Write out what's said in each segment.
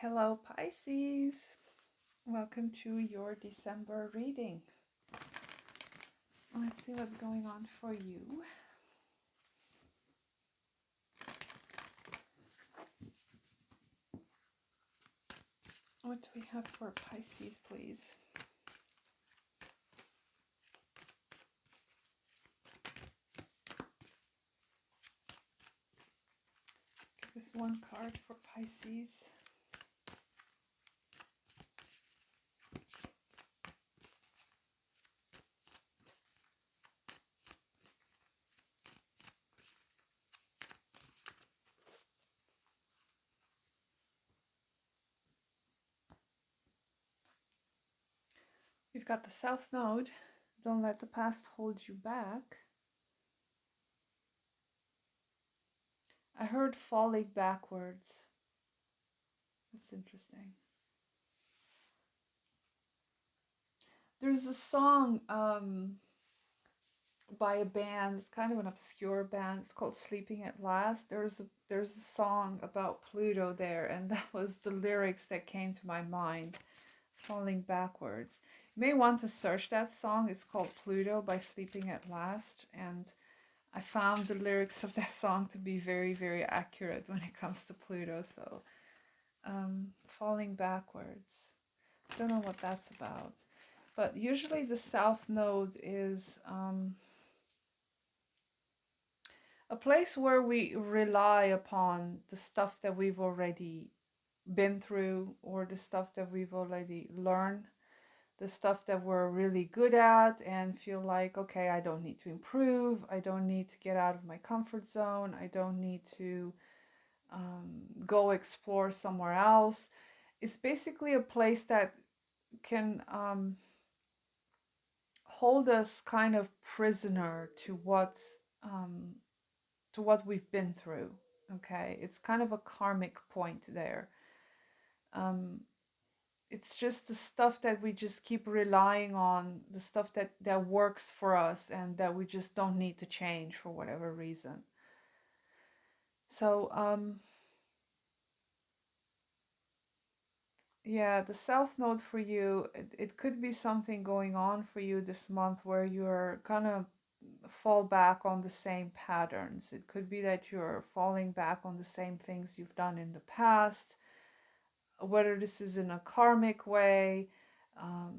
Hello, Pisces. Welcome to your December reading. Let's see what's going on for you. What do we have for Pisces, please? Give us one card for Pisces. We've got the South Node. Don't let the past hold you back. I heard falling backwards. That's interesting. There's a song by a band. It's kind of an obscure band. It's called Sleeping at Last. There's a song about Pluto there, and that was the lyrics that came to my mind. Falling backwards. You may want to search that song. It's called Pluto by Sleeping at Last, and I found the lyrics of that song to be very, very accurate when it comes to Pluto. So, falling backwards. Don't know what that's about. But usually the South Node is a place where we rely upon the stuff that we've already been through, or the stuff that we've already learned, the stuff that we're really good at, and feel like, okay, I don't need to improve, I don't need to get out of my comfort zone, I don't need to go explore somewhere else. It's basically a place that can hold us kind of prisoner to what we've been through. Okay, it's kind of a karmic point there. Um, it's just the stuff that we just keep relying on, the stuff that works for us and that we just don't need to change for whatever reason. So yeah, the South Node for you, it could be something going on for you this month where you're gonna fall back on the same patterns. It could be that you're falling back on the same things you've done in the past, whether this is in a karmic way, um,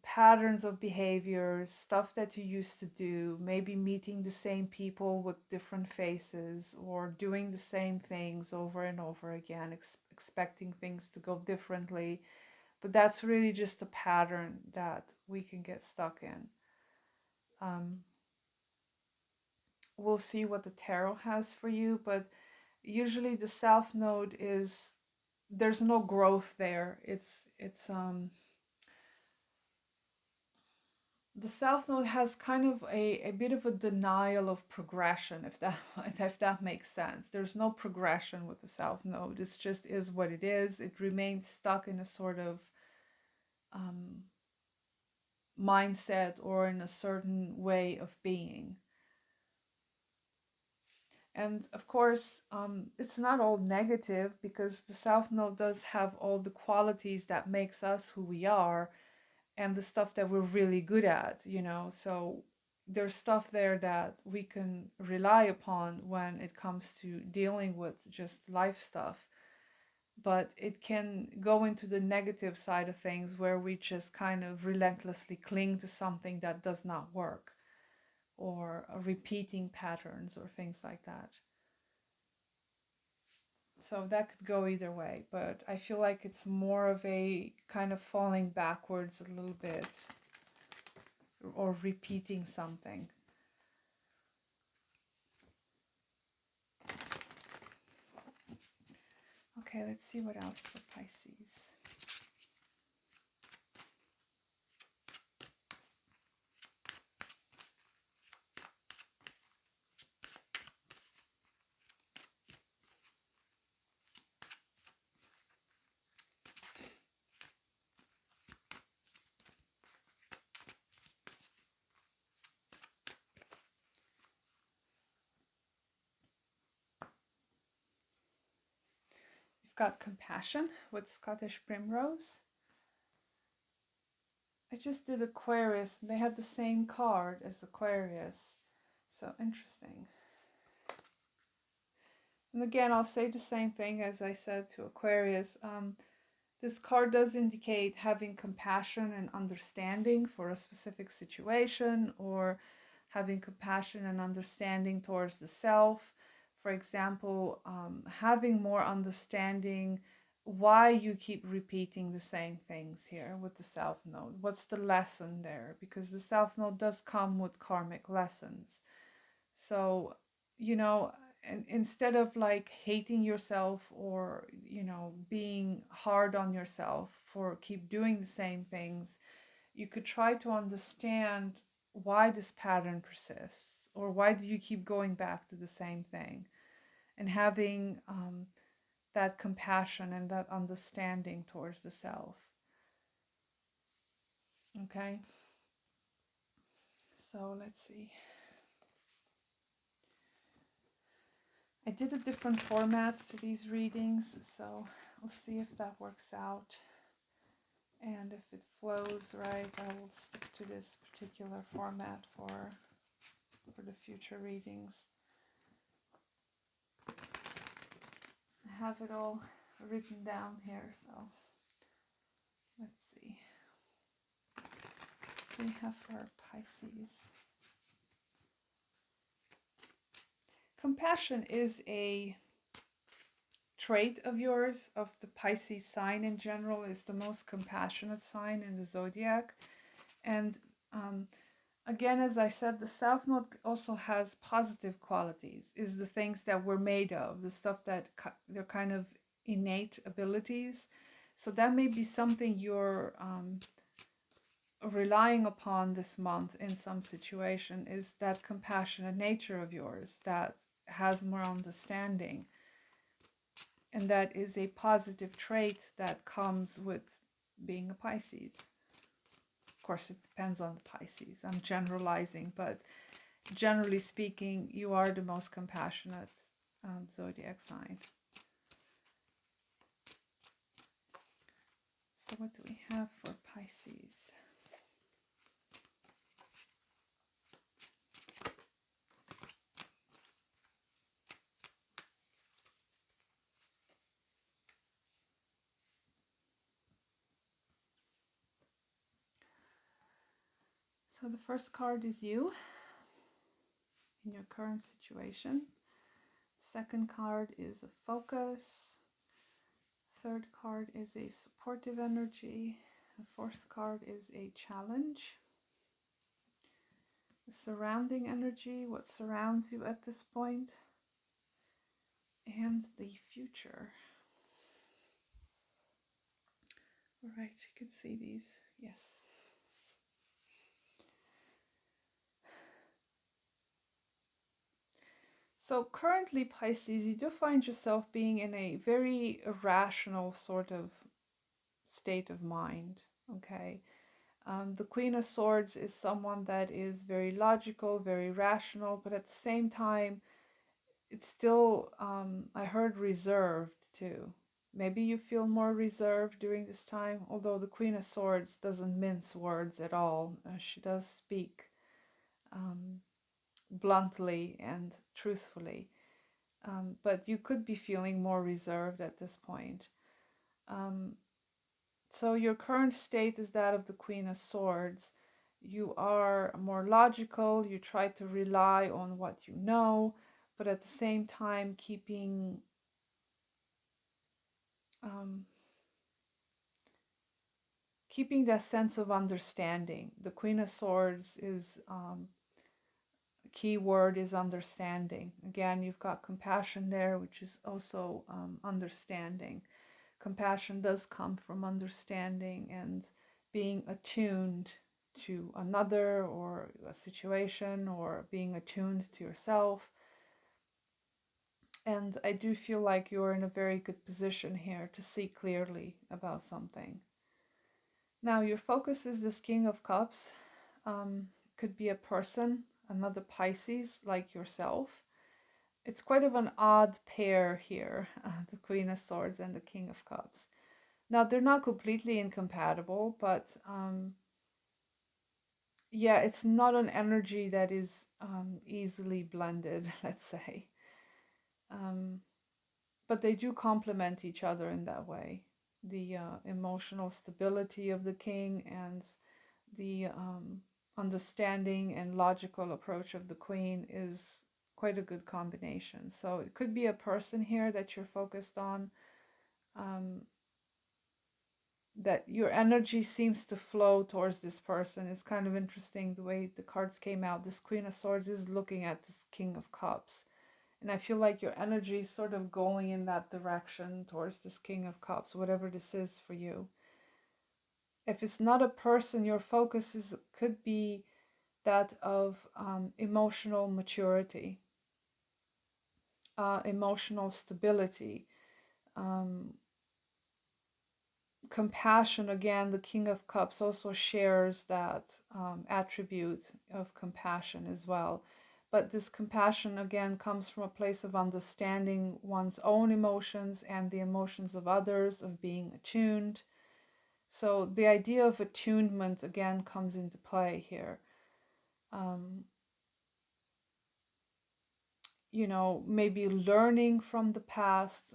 patterns of behaviors, stuff that you used to do, maybe meeting the same people with different faces, or doing the same things over and over again, expecting things to go differently. But that's really just a pattern that we can get stuck in. Um, we'll see what the tarot has for you, but usually the South Node is, there's no growth there. It's the South Node has kind of a bit of a denial of progression, if that if that makes sense. There's no progression with the South Node. It's just is what it is. It remains stuck in a sort of um, mindset or in a certain way of being. And of course, it's not all negative, because the South Node does have all the qualities that makes us who we are, and the stuff that we're really good at. So there's stuff there that we can rely upon when it comes to dealing with just life stuff. But it can go into the negative side of things, where we just kind of relentlessly cling to something that does not work, or repeating patterns or things like that. So that could go either way, but I feel like it's more of a kind of falling backwards a little bit, or repeating something. Okay, let's see what else for Pisces. got compassion with Scottish primrose. I just did Aquarius and they had the same card as Aquarius. So interesting. And again, I'll say the same thing as I said to Aquarius. This card does indicate having compassion and understanding for a specific situation, or having compassion and understanding towards the self. For example, having more understanding why you keep repeating the same things here with the South Node. What's the lesson there? Because the South Node does come with karmic lessons. So, you know, and instead of like hating yourself or, being hard on yourself for keep doing the same things, you could try to understand why this pattern persists, or why do you keep going back to the same thing, and having that compassion and that understanding towards the self. Okay, so let's see. I did a different format to these readings, so we'll see if that works out. And if it flows right, I will stick to this particular format for the future readings. I have it all written down here, so let's see. We have for Pisces. Compassion is a trait of yours, of the Pisces sign in general, is the most compassionate sign in the zodiac. And again, as I said, the South Node also has positive qualities, is the things that we're made of, the stuff that they're kind of innate abilities. So that may be something you're relying upon this month in some situation, is that compassionate nature of yours that has more understanding. And that is a positive trait that comes with being a Pisces. Of course, it depends on the Pisces. I'm generalizing, but generally speaking, you are the most compassionate zodiac sign. So what do we have for Pisces? So the first card is you in your current situation. Second card is a focus. Third card is a supportive energy. The fourth card is a challenge. The surrounding energy, what surrounds you at this point. And the future. All right, you can see these. Yes. So currently, Pisces, you do find yourself being in a very irrational sort of state of mind, okay? The Queen of Swords is someone that is very logical, very rational, but at the same time, it's still, I heard reserved too. Maybe you feel more reserved during this time, although the Queen of Swords doesn't mince words at all. She does speak bluntly and truthfully. But you could be feeling more reserved at this point. So your current state is that of the Queen of Swords. You are more logical, you try to rely on what you know, but at the same time keeping that sense of understanding. The Queen of Swords is key word is understanding. Again, you've got compassion there, which is also understanding. Compassion does come from understanding and being attuned to another or a situation, or being attuned to yourself. And I do feel like you're in a very good position here to see clearly about something. Now, your focus is this King of Cups. Could be a person, another Pisces like yourself. it's quite of an odd pair here, the Queen of Swords and the King of Cups. Now, they're not completely incompatible, but yeah, it's not an energy that is easily blended, let's say. Um, but they do complement each other in that way. The emotional stability of the king and the understanding and logical approach of the queen is quite a good combination. So it could be a person here that you're focused on, um, that your energy seems to flow towards this person. It's kind of interesting the way the cards came out. This Queen of Swords is looking at this King of Cups. And I feel like your energy is sort of going in that direction towards this King of Cups, whatever this is for you. If it's not a person, your focus could be that of emotional maturity, emotional stability, um, compassion. Again, the King of Cups also shares that attribute of compassion as well. But this compassion again comes from a place of understanding one's own emotions and the emotions of others, of being attuned. So the idea of attunement again comes into play here. Um, maybe learning from the past,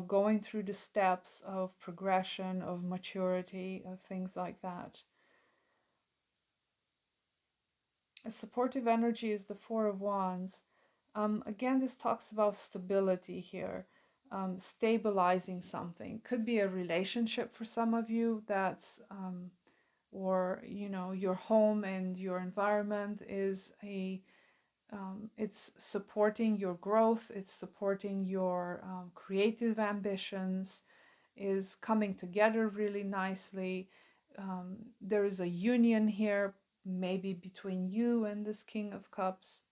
going through the steps of progression, of maturity, of things like that. A supportive energy is the Four of Wands. Again, this talks about stability here, stabilizing something. Could be a relationship for some of you that's, or, your home and your environment is it's supporting your growth, it's supporting your creative ambitions, is coming together really nicely. There is a union here, maybe between you and this King of Cups,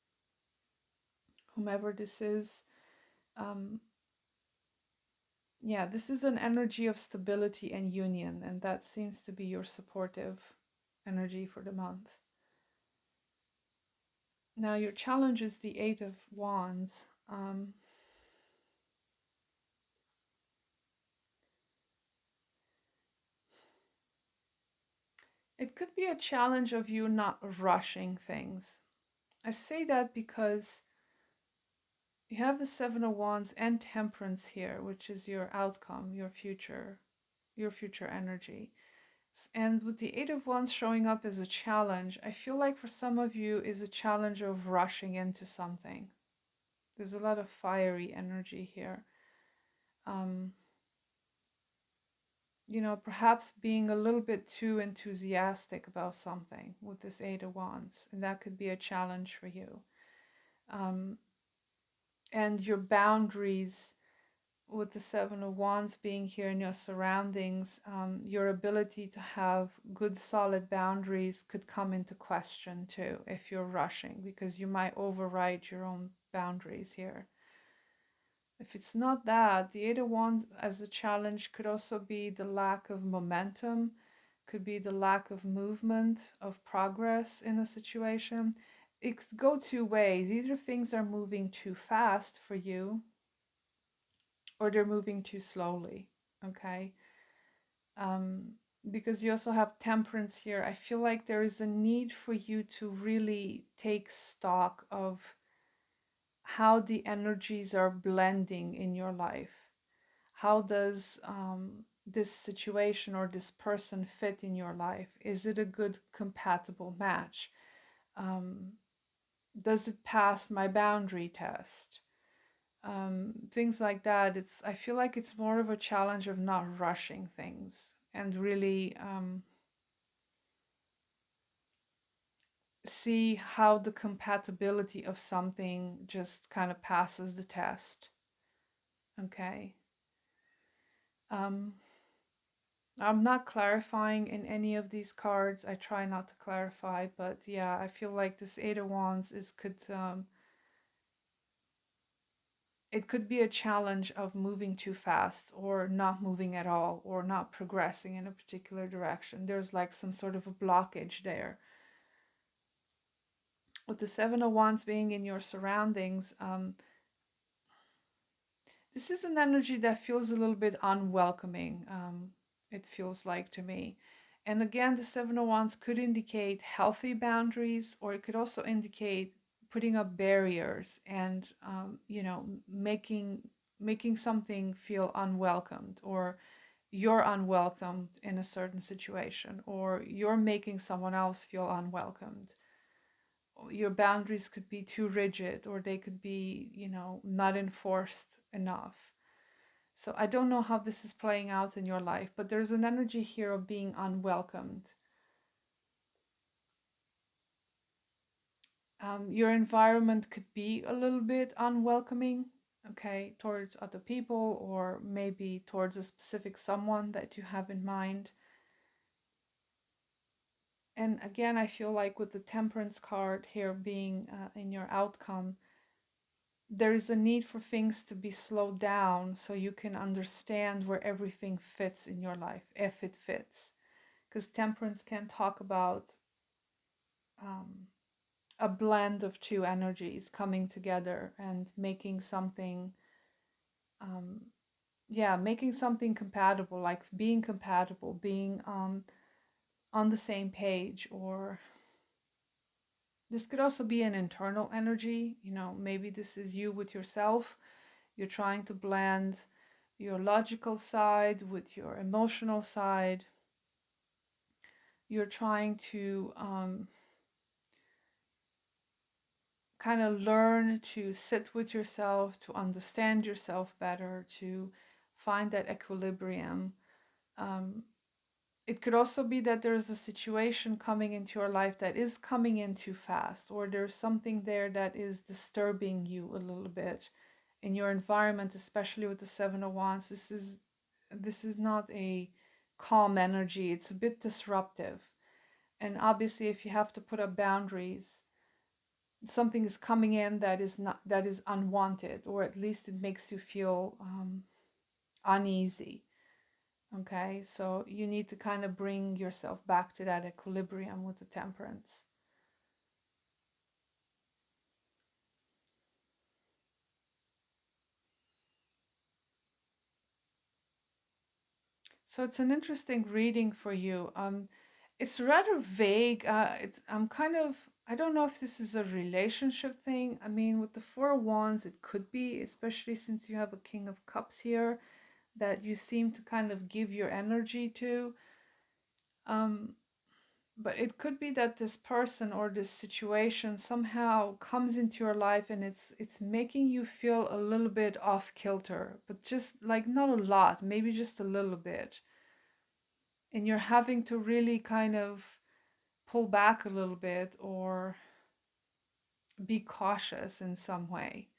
whomever this is. Um, yeah, this is an energy of stability and union, and that seems to be your supportive energy for the month. Now, your challenge is the Eight of Wands. It could be a challenge of you not rushing things. I say that because you have the Seven of Wands and Temperance here, which is your outcome, your future energy. And with the Eight of Wands showing up as a challenge, I feel like for some of you is a challenge of rushing into something. There's a lot of fiery energy here. Um, perhaps being a little bit too enthusiastic about something with this Eight of Wands, and that could be a challenge for you. Um, and your boundaries with the Seven of Wands being here in your surroundings, your ability to have good solid boundaries could come into question too if you're rushing, because you might override your own boundaries here. If it's not that, the Eight of Wands as a challenge could also be the lack of momentum, could be the lack of movement, of progress in a situation. It could go two ways. Either things are moving too fast for you, or they're moving too slowly. Okay. Um, because you also have Temperance here. I feel like there is a need for you to really take stock of how the energies are blending in your life. How does this situation or this person fit in your life? Is it a good compatible match? Um, does it pass my boundary test? Things like that. I feel like it's more of a challenge of not rushing things and really see how the compatibility of something just kind of passes the test. Okay. Um, I'm not clarifying in any of these cards. I try not to clarify, but yeah, I feel like this Eight of Wands it could be a challenge of moving too fast or not moving at all or not progressing in a particular direction. There's like some sort of a blockage there. with the Seven of Wands being in your surroundings, this is an energy that feels a little bit unwelcoming, it feels like to me. And again, the Seven of Wands could indicate healthy boundaries, or it could also indicate putting up barriers and, making something feel unwelcomed, or you're unwelcomed in a certain situation, or you're making someone else feel unwelcomed. Your boundaries could be too rigid, or they could be, not enforced enough. So I don't know how this is playing out in your life, but there's an energy here of being unwelcomed. Your environment could be a little bit unwelcoming, okay, towards other people, or maybe towards a specific someone that you have in mind. And again, I feel like with the Temperance card here being in your outcome, there is a need for things to be slowed down so you can understand where everything fits in your life, if it fits. Because Temperance can talk about um, a blend of two energies coming together and making something, um, yeah, making something compatible, like being compatible, being on the same page. Or this could also be an internal energy, maybe this is you with yourself. You're trying to blend your logical side with your emotional side. You're trying to kind of learn to sit with yourself, to understand yourself better, to find that equilibrium. Um, it could also be that there's a situation coming into your life that is coming in too fast, or there's something there that is disturbing you a little bit in your environment, especially with the Seven of Wands. This is not a calm energy. It's a bit disruptive. And obviously, if you have to put up boundaries, something is coming in that is unwanted, or at least it makes you feel uneasy. Okay, so you need to kind of bring yourself back to that equilibrium with the Temperance. So it's an interesting reading for you. It's rather vague. I'm kind of, I don't know if this is a relationship thing. I mean, with the Four of Wands, it could be, especially since you have a King of Cups here that you seem to kind of give your energy to. Um, but it could be that this person or this situation somehow comes into your life and it's making you feel a little bit off kilter, but just like not a lot, maybe just a little bit. And you're having to really kind of pull back a little bit, or be cautious in some way.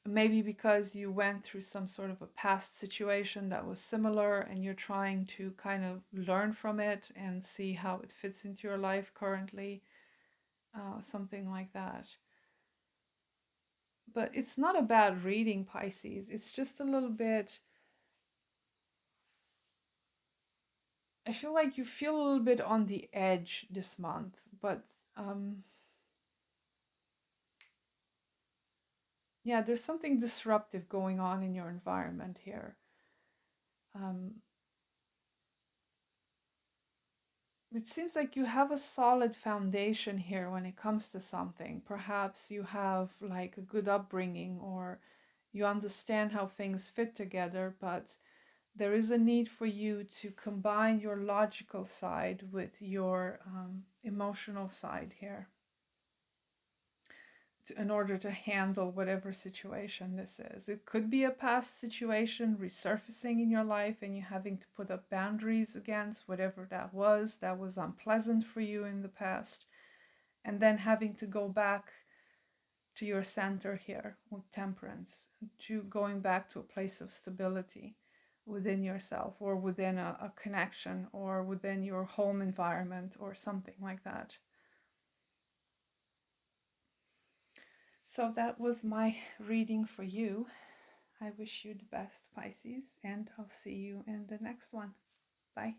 Maybe because you went through some sort of a past situation that was similar and you're trying to kind of learn from it and see how it fits into your life currently, something like that. But it's not a bad reading, Pisces. It's just a little bit, I feel like you feel a little bit on the edge this month, but yeah, there's something disruptive going on in your environment here. Um, it seems like you have a solid foundation here when it comes to something. Perhaps you have like a good upbringing, or you understand how things fit together, but there is a need for you to combine your logical side with your emotional side here in order to handle whatever situation this is. It could be a past situation resurfacing in your life and you having to put up boundaries against whatever that was unpleasant for you in the past, and then having to go back to your center here with Temperance, to going back to a place of stability within yourself, or within a connection, or within your home environment, or something like that. So that was my reading for you. I wish you the best, Pisces, and I'll see you in the next one. Bye.